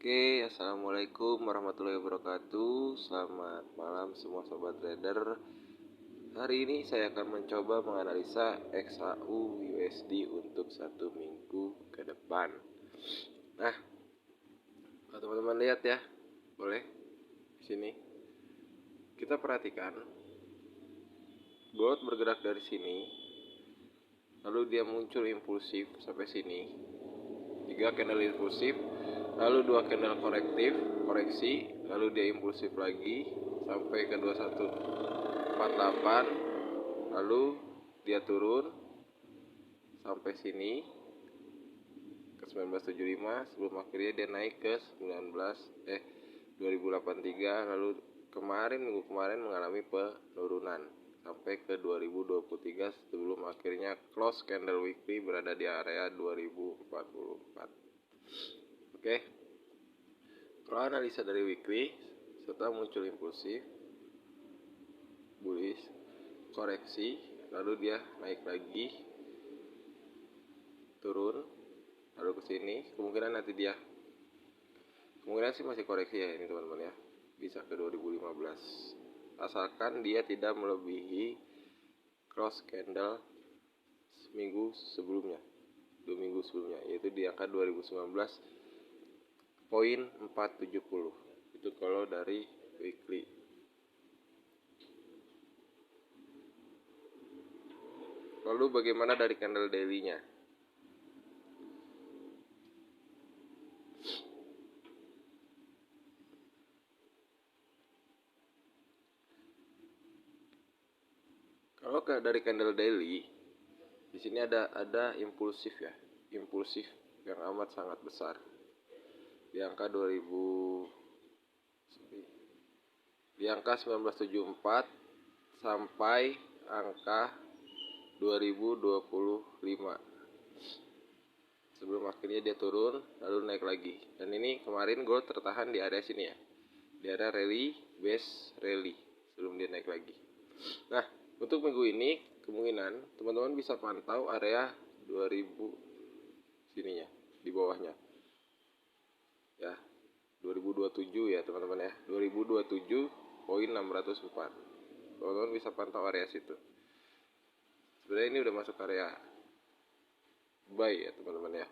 Oke, assalamualaikum warahmatullahi wabarakatuh. Selamat malam semua sobat trader. Hari ini saya akan mencoba menganalisa XAU USD untuk 1 minggu ke depan. Nah, kalau teman-teman lihat ya, boleh di sini kita perhatikan gold bergerak dari sini, lalu dia muncul impulsif sampai sini, 3 candle impulsif, lalu 2 candle koreksi, lalu dia impulsif lagi sampai ke 2148, lalu dia turun sampai sini ke 1975 sebelum akhirnya dia naik ke 2083, lalu minggu kemarin mengalami penurunan sampai ke 2023 sebelum akhirnya close candle weekly berada di area 2044. Oke. Kalau analisa dari weekly, setelah muncul impulsif, bullish, koreksi, lalu dia naik lagi, turun, lalu ke sini, kemungkinan sih masih koreksi ya ini teman-teman ya, bisa ke 2015, asalkan dia tidak melebihi cross candle seminggu sebelumnya, 2 minggu sebelumnya, yaitu di angka 2019.470. Itu kalau dari weekly. Lalu bagaimana dari candle daily-nya? Kalau dari candle daily, di sini ada impulsif ya, impulsif yang amat sangat besar di angka 1974 sampai angka 2025 sebelum akhirnya dia turun lalu naik lagi. Dan ini kemarin gold tertahan di area sini ya, di area base rally sebelum dia naik lagi. Nah, untuk minggu ini kemungkinan teman-teman bisa pantau area 2000 sininya, di bawahnya ya, 2027 ya teman-teman ya, 2027.604. Teman-teman bisa pantau area situ. Sebenarnya ini udah masuk area buy ya teman-teman ya.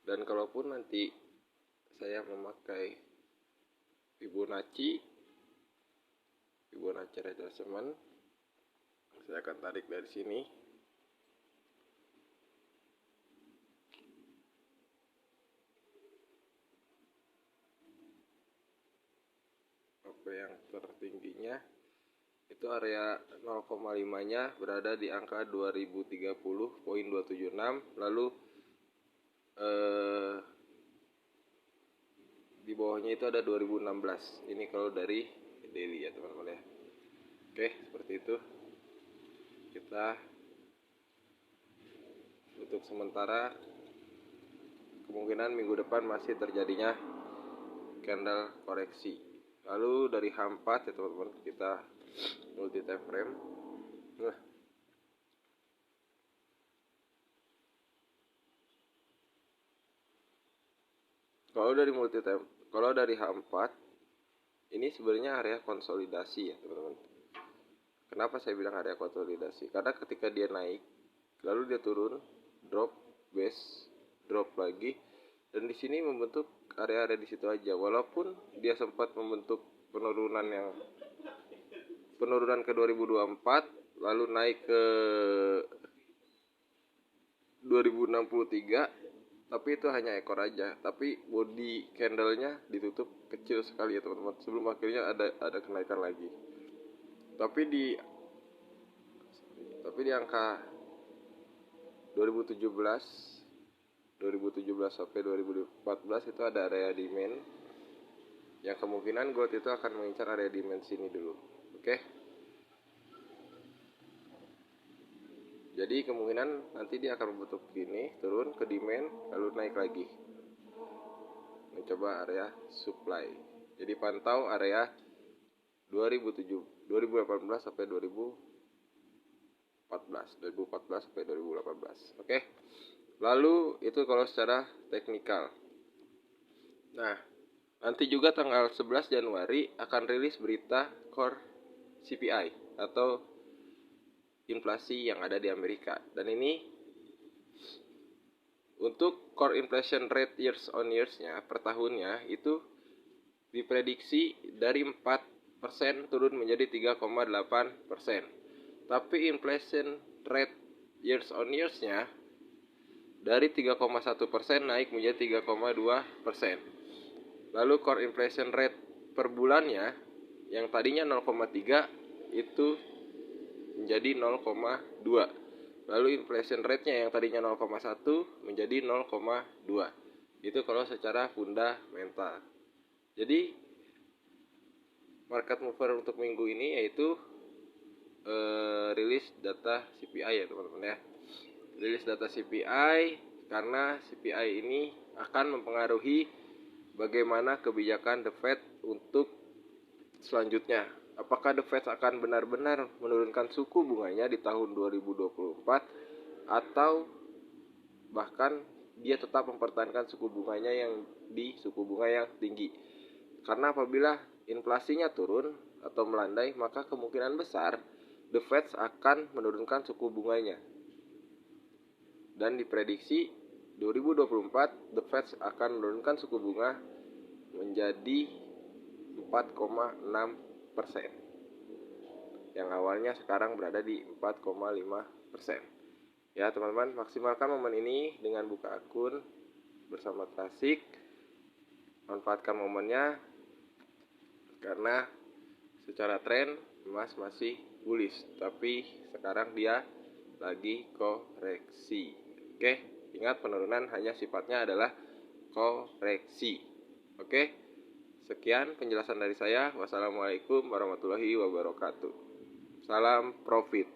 Dan kalaupun nanti saya memakai Fibonacci retracement, saya akan tarik dari sini. Yang tertingginya itu area 0,5-nya berada di angka 2030.276, lalu di bawahnya itu ada 2016. Ini kalau dari daily ya teman-teman ya. Oke, seperti itu. Kita untuk sementara kemungkinan minggu depan masih terjadinya candle koreksi. Lalu dari H4 ya teman-teman, kita multi time frame. Nah, kalau dari H4 ini sebenarnya area konsolidasi ya teman-teman. Kenapa saya bilang area konsolidasi? Karena ketika dia naik lalu dia turun, drop, base, drop lagi, dan di sini membentuk area-area di situ aja. Walaupun dia sempat membentuk penurunan ke 2024, lalu naik ke 2063, tapi itu hanya ekor aja. Tapi body candlenya ditutup kecil sekali ya teman-teman, sebelum akhirnya ada kenaikan lagi. Tapi di angka 2017 sampai 2014 itu ada area demand yang kemungkinan gold itu akan mengincar area demand sini dulu. Oke. Jadi kemungkinan nanti dia akan membentuk gini, turun ke demand lalu naik lagi, mencoba area supply. Jadi pantau area 2018 sampai 2014 sampai 2018. Oke. Lalu itu kalau secara teknikal. Nah, Nanti juga tanggal 11 Januari akan rilis berita Core CPI atau inflasi yang ada di Amerika. Dan ini untuk core inflation rate years on years-nya per tahunnya itu diprediksi dari 4% turun menjadi 3,8%. Tapi inflation rate years on years-nya dari 3,1% naik menjadi 3,2%. Lalu core inflation rate per bulannya yang tadinya 0,3 itu menjadi 0,2. Lalu inflation rate-nya yang tadinya 0,1 menjadi 0,2. Itu kalau secara fundamental. Jadi market mover untuk minggu ini yaitu rilis data CPI ya teman-teman ya. Rilis data CPI karena CPI ini akan mempengaruhi bagaimana kebijakan The Fed untuk selanjutnya. Apakah The Fed akan benar-benar menurunkan suku bunganya di tahun 2024 atau bahkan dia tetap mempertahankan suku bunganya yang di suku bunga yang tinggi. Karena apabila inflasinya turun atau melandai, maka kemungkinan besar The Fed akan menurunkan suku bunganya. Dan diprediksi 2024 The Fed akan menurunkan suku bunga menjadi 4,6%. Yang awalnya sekarang berada di 4,5%. Ya teman-teman, maksimalkan momen ini dengan buka akun bersama Tasik. Manfaatkan momennya karena secara tren emas masih bullish, tapi sekarang dia lagi koreksi. Oke, ingat penurunan hanya sifatnya adalah koreksi. Oke, sekian penjelasan dari saya. Wassalamualaikum warahmatullahi wabarakatuh. Salam profit.